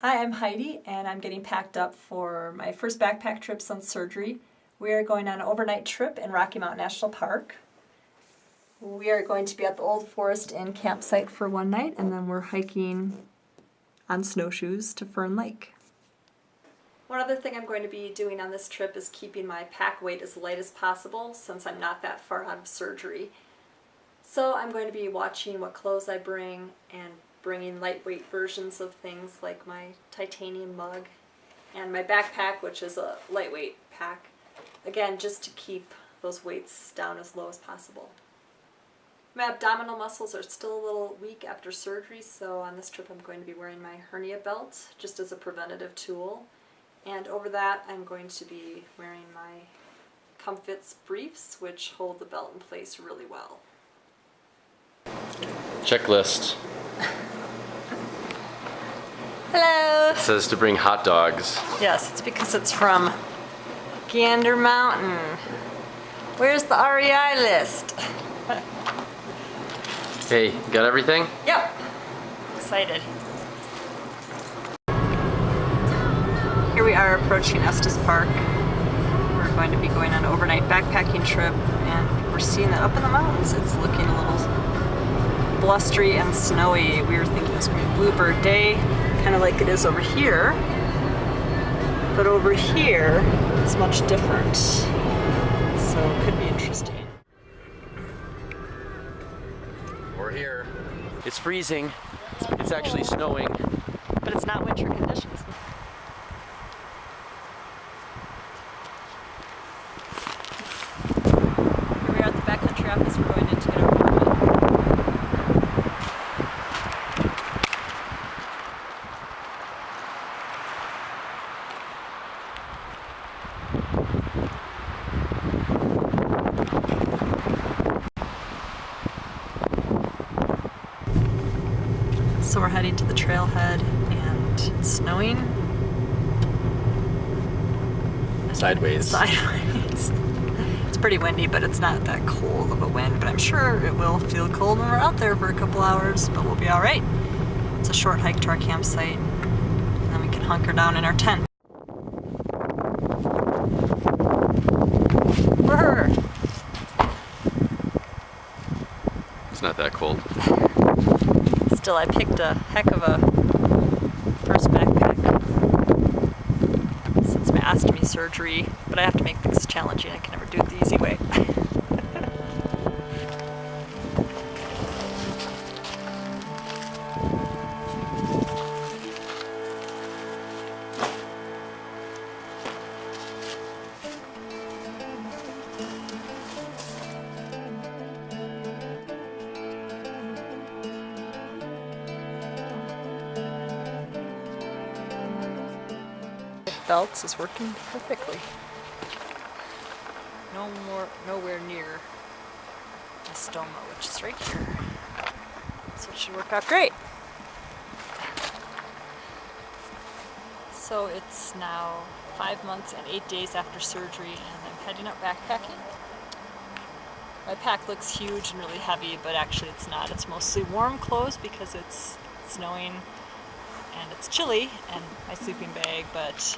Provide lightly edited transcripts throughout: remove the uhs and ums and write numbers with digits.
Hi, I'm Heidi, and I'm getting packed up for my first backpack trip since surgery. We are going on an overnight trip in Rocky Mountain National Park. We are going to be at the Old Forest Inn campsite for one night, and then we're hiking on snowshoes to Fern Lake. One other thing I'm going to be doing on this trip is keeping my pack weight as light as possible since I'm not that far out of surgery. So I'm going to be watching what clothes I bring and bringing lightweight versions of things like my titanium mug and my backpack, which is a lightweight pack. Again, just to keep those weights down as low as possible. My abdominal muscles are still a little weak after surgery, so on this trip I'm going to be wearing my hernia belt just as a preventative tool. And over that I'm going to be wearing my Comfits briefs, which hold the belt in place really well. Checklist. Hello! It says to bring hot dogs. Yes, it's because it's from Gander Mountain. Where's the REI list? Hey, you got everything? Yep. Excited. Here we are approaching Estes Park. We're going to be going on an overnight backpacking trip, and we're seeing that up in the mountains it's looking a little blustery and snowy. We were thinking it was going to be Bluebird Day, kind of like it is over here. But over here, it's much different. So it could be interesting. We're here. It's freezing. It's actually snowing. But it's not winter conditions. Here we are at the backcountry office. We're going in to get our permit. So we're heading to the trailhead, and it's snowing. Sideways. It's pretty windy, but it's not that cold of a wind, but I'm sure it will feel cold when we're out there for a couple hours, but we'll be all right. It's a short hike to our campsite, and then we can hunker down in our tent. Brr. It's not that cold. Still, I picked a heck of a first backpack since my ostomy surgery, but I have to make things challenging. I can never do it the easy way. Belts is working perfectly. Nowhere near the stoma, which is right here. So it should work out great. So it's now 5 months and 8 days after surgery, and I'm heading up backpacking. My pack looks huge and really heavy, but actually it's not. It's mostly warm clothes because it's snowing and it's chilly, and my sleeping bag, but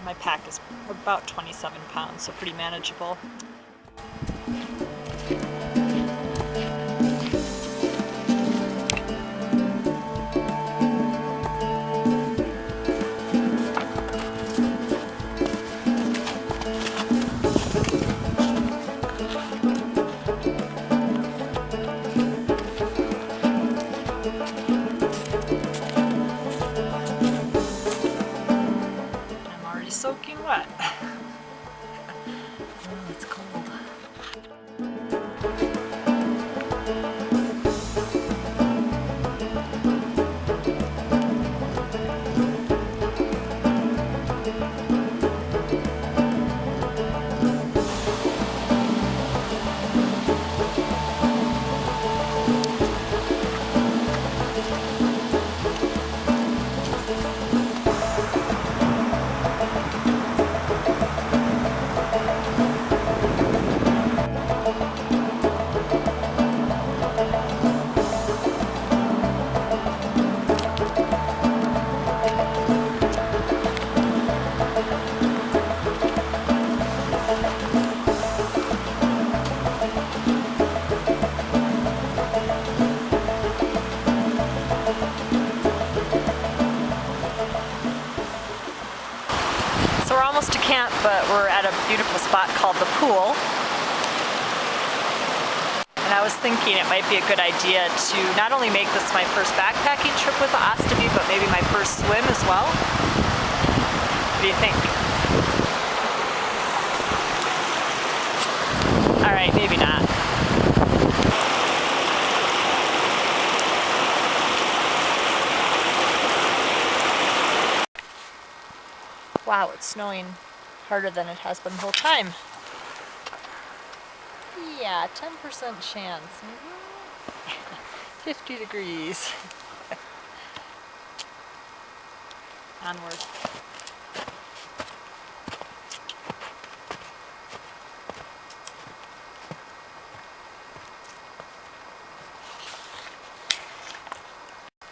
my pack is about 27 pounds, so pretty manageable. Soaking wet. Oh, it's cold. almost to camp, but we're at a beautiful spot called the Pool. And I was thinking it might be a good idea to not only make this my first backpacking trip with the Ostomy, but maybe my first swim as well. What do you think? All right, maybe not. Wow, it's snowing harder than it has been the whole time. Yeah, 10% chance. 50 degrees. Onward.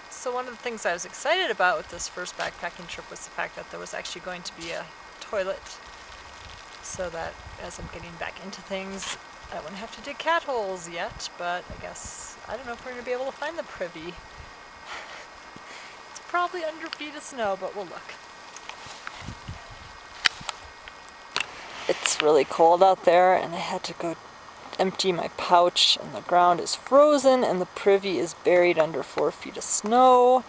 So one of the things I was excited about with this first backpacking trip was the fact that there was actually going to be a toilet, so that as I'm getting back into things, I wouldn't have to dig cat holes yet, but I guess, I don't know if we're going to be able to find the privy. It's probably under feet of snow, but we'll look. It's really cold out there, and I had to go empty my pouch, and the ground is frozen, and the privy is buried under 4 feet of snow.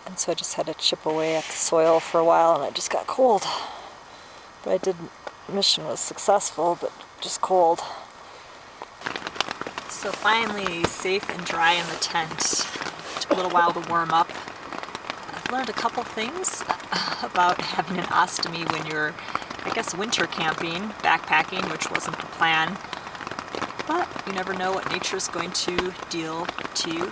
And so I just had to chip away at the soil for a while, and I just got cold. But I did, mission was successful, but just cold. So finally, safe and dry in the tent. Took a little while to warm up. I've learned a couple things about having an ostomy when you're, I guess, winter camping, backpacking, which wasn't the plan. But you never know what nature's going to deal to you.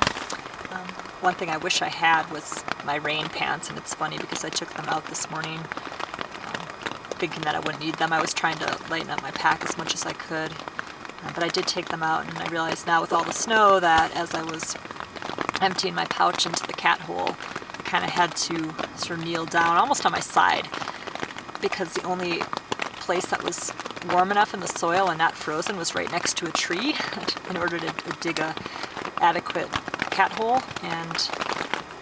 One thing I wish I had was my rain pants, and it's funny because I took them out this morning thinking that I wouldn't need them. I was trying to lighten up my pack as much as I could, but I did take them out, and I realized now with all the snow that as I was emptying my pouch into the cat hole, I kind of had to sort of kneel down almost on my side, because the only place that was warm enough in the soil and not frozen was right next to a tree in order to dig a adequate cat hole, and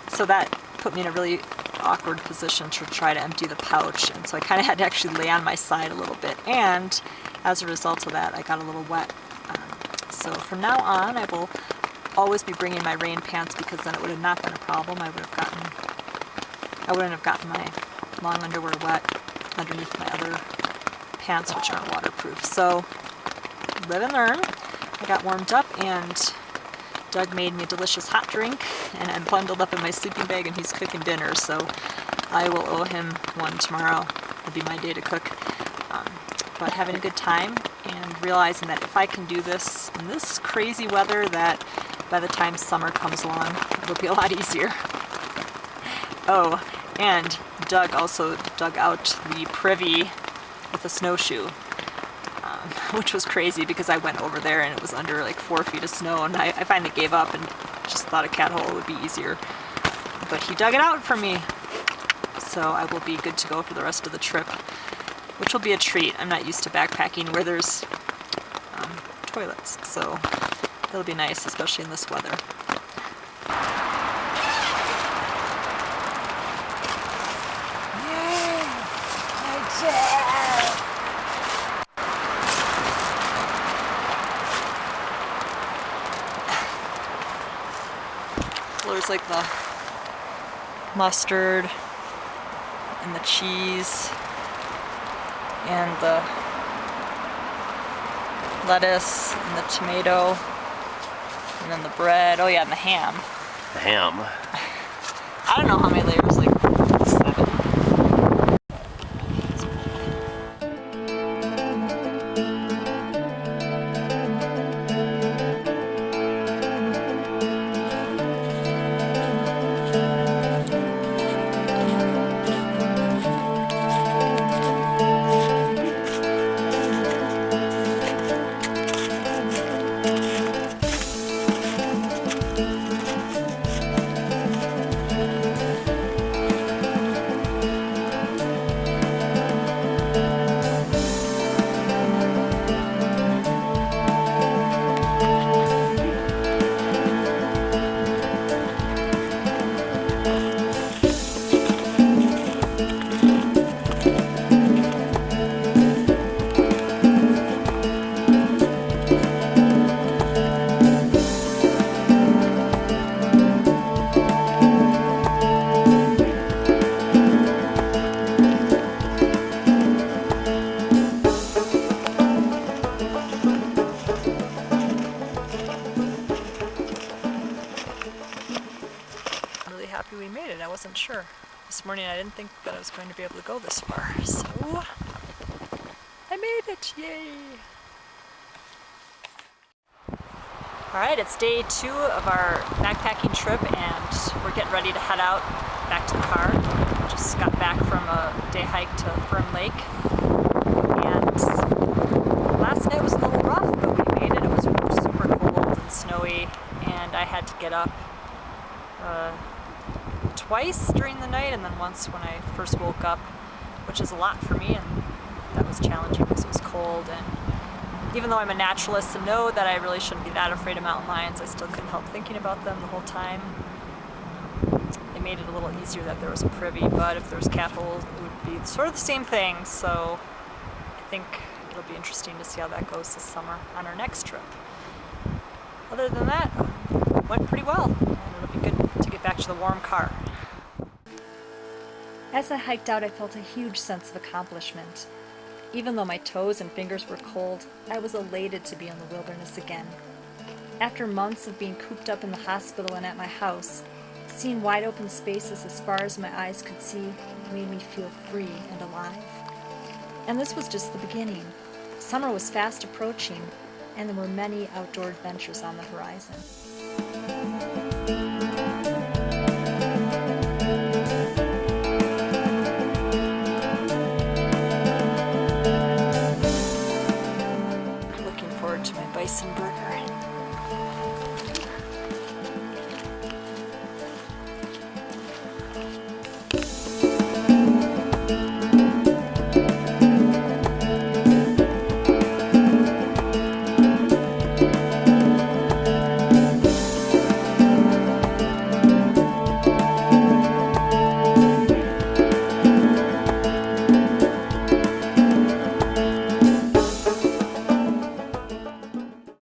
so that put me in a really awkward position to try to empty the pouch, and so I kind of had to actually lay on my side a little bit, and as a result of that I got a little wet. So from now on I will always be bringing my rain pants, because then it would have not been a problem. I wouldn't have gotten my long underwear wet underneath my other pants, which aren't waterproof. So live and learn. I got warmed up, and Doug made me a delicious hot drink, and I'm bundled up in my sleeping bag, and he's cooking dinner, so I will owe him one tomorrow. It'll be my day to cook. But having a good time, and realizing that if I can do this in this crazy weather, that by the time summer comes along, it'll be a lot easier. Oh, and Doug also dug out the privy with a snowshoe, which was crazy because I went over there and it was under like 4 feet of snow, and I finally gave up and just thought a cat hole would be easier. But he dug it out for me, so I will be good to go for the rest of the trip, which will be a treat. I'm not used to backpacking where there's toilets, so it'll be nice, especially in this weather. There's like the mustard and the cheese and the lettuce and the tomato and then the bread. Oh yeah, and the ham. The ham. I don't know how many layers, like 7. morning. I didn't think that I was going to be able to go this far, so I made it, yay! Alright, it's day 2 of our backpacking trip and we're getting ready to head out back to the car. Just got back from a day hike to Fern Lake and last night was a little rough, but we made it. It was super cold and snowy and I had to get up twice during the night and then once when I first woke up, which is a lot for me, and that was challenging because it was cold. And even though I'm a naturalist and know that I really shouldn't be that afraid of mountain lions, I still couldn't help thinking about them the whole time. They made it a little easier that there was a privy, but if there was cat holes, it would be sort of the same thing. So I think it'll be interesting to see how that goes this summer on our next trip. Other than that, it went pretty well, and it'll be good to get back to the warm car. As I hiked out, I felt a huge sense of accomplishment. Even though my toes and fingers were cold, I was elated to be in the wilderness again. After months of being cooped up in the hospital and at my house, seeing wide open spaces as far as my eyes could see made me feel free and alive. And this was just the beginning. Summer was fast approaching, and there were many outdoor adventures on the horizon.